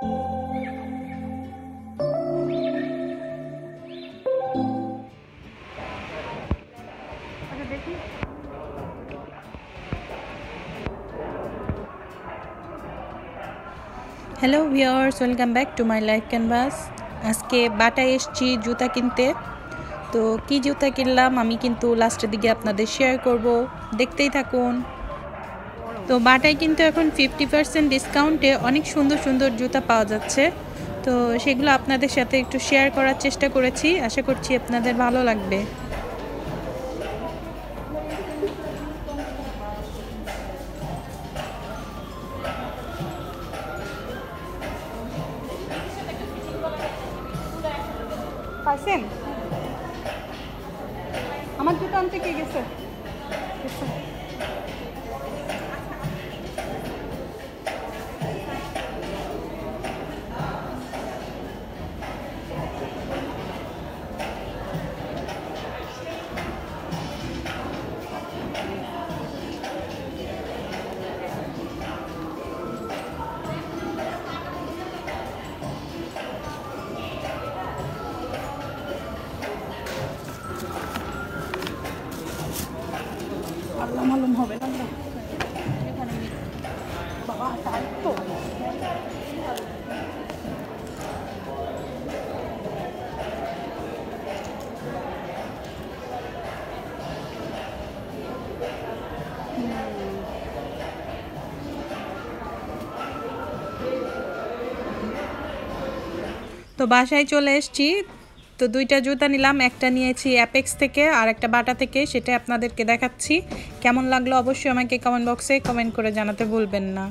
Hello viewers, welcome back to my life canvas. আজকে বাটায় এসেছি জুতা কিনতে। তো কি জুতা কিনলাম আমি কিন্তু লাস্টের দিকে আপনাদের শেয়ার করব, দেখতেই থাকুন। তো বাটায় কিন্তু এখন 50% ডিসকাউন্টে অনেক সুন্দর সুন্দর জুতা পাওয়া যাচ্ছে। তো সেগুলো আপনাদের সাথে একটু শেয়ার করার চেষ্টা করেছি, আশা করছি আপনাদের ভালো লাগবে। পাইছেন? আমার জুতো আনতে কে গেছে? আল্লাহ মালুম হবে না বাবা, তাই তো। তো বাসায় চলে এসেছি। তো দুইটা জুতা নিলাম, একটা নিয়েছি অ্যাপেক্স থেকে আর একটা বাটা থেকে, সেটা আপনাদেরকে দেখাচ্ছি। কেমন লাগলো অবশ্যই আমাকে কমেন্ট বক্সে কমেন্ট করে জানাতে ভুলবেন না।